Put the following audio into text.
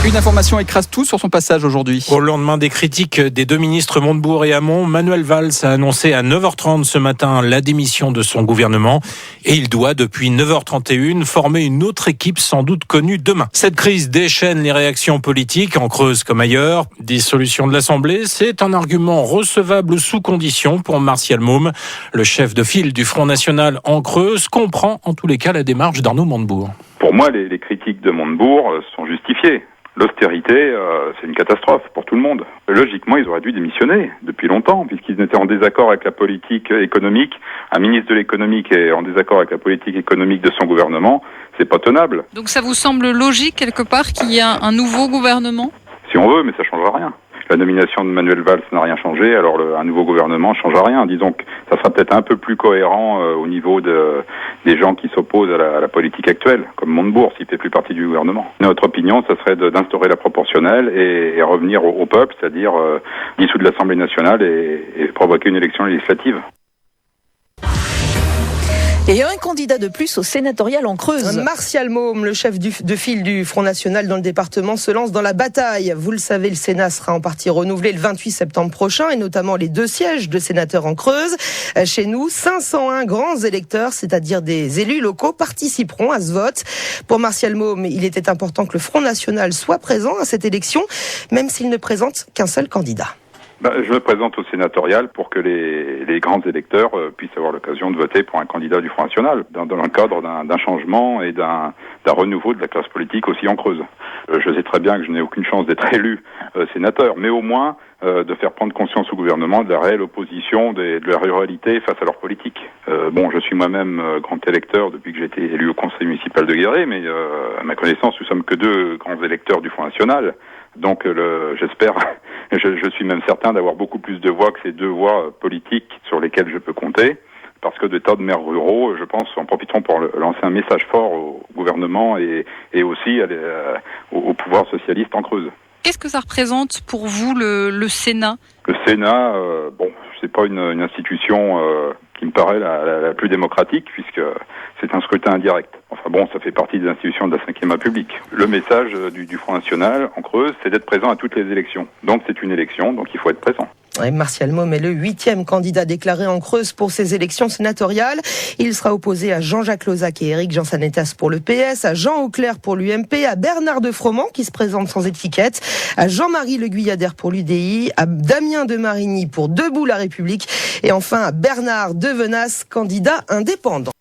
Une information écrase tout sur son passage aujourd'hui. Au lendemain des critiques des deux ministres Montebourg et Hamon, Manuel Valls a annoncé à 9h30 ce matin la démission de son gouvernement et il doit depuis 9h31 former une autre équipe sans doute connue demain. Cette crise déchaîne les réactions politiques en Creuse comme ailleurs. Dissolution de l'Assemblée, c'est un argument recevable sous condition pour Martial Môme. Le chef de file du Front National en Creuse comprend en tous les cas la démarche d'Arnaud Montebourg. Pour moi, les critiques de Montebourg sont justifiées. L'austérité, c'est une catastrophe pour tout le monde. Logiquement, ils auraient dû démissionner depuis longtemps, puisqu'ils étaient en désaccord avec la politique économique. Un ministre de l'économie qui est en désaccord avec la politique économique de son gouvernement, c'est pas tenable. Donc ça vous semble logique quelque part qu'il y ait un nouveau gouvernement ? Si on veut, mais ça changera rien. La nomination de Manuel Valls n'a rien changé, alors un nouveau gouvernement ne changera rien. Disons que ça sera peut-être un peu plus cohérent au niveau des gens qui s'opposent à la politique actuelle, comme Montebourg, s'il fait plus partie du gouvernement. Notre opinion, ça serait d'instaurer la proportionnelle et revenir au peuple, c'est-à-dire dissoudre l'Assemblée nationale et provoquer une élection législative. Et un candidat de plus au sénatorial en Creuse. Martial Môme, le chef de file du Front National dans le département, se lance dans la bataille. Vous le savez, le Sénat sera en partie renouvelé le 28 septembre prochain, et notamment les 2 sièges de sénateurs en Creuse. Chez nous, 501 grands électeurs, c'est-à-dire des élus locaux, participeront à ce vote. Pour Martial Môme, il était important que le Front National soit présent à cette élection, même s'il ne présente qu'un seul candidat. Je me présente au sénatorial pour que les grands électeurs puissent avoir l'occasion de voter pour un candidat du Front National, dans le cadre d'un changement et d'un renouveau de la classe politique aussi en Creuse. Je sais très bien que je n'ai aucune chance d'être élu sénateur, mais au moins de faire prendre conscience au gouvernement de la réelle opposition de la ruralité face à leur politique. Je suis moi-même grand électeur depuis que j'ai été élu au conseil municipal de Guéret, mais à ma connaissance, nous sommes que 2 grands électeurs du Front National. Donc j'espère, je suis même certain d'avoir beaucoup plus de voix que ces 2 voix politiques sur lesquelles je peux compter, parce que des tas de maires ruraux, je pense, en profiteront pour lancer un message fort au gouvernement et aussi au pouvoir socialiste en Creuse. Qu'est-ce que ça représente pour vous le Sénat ? Le Sénat, c'est pas une institution qui me paraît la plus démocratique, puisque c'est un scrutin indirect. Ça fait partie des institutions de la Ve République. Le message du Front National en Creuse, c'est d'être présent à toutes les élections. Donc c'est une élection, donc il faut être présent. Martial Môme est le 8e candidat déclaré en Creuse pour ces élections sénatoriales. Il sera opposé à Jean-Jacques Lozach et Éric Jeansannetas pour le PS, à Jean Auclair pour l'UMP, à Bernard de Froment qui se présente sans étiquette, à Jean-Marie Le Guyadère pour l'UDI, à Damien de Marigny pour Debout la République et enfin à Bernard Devenas, candidat indépendant.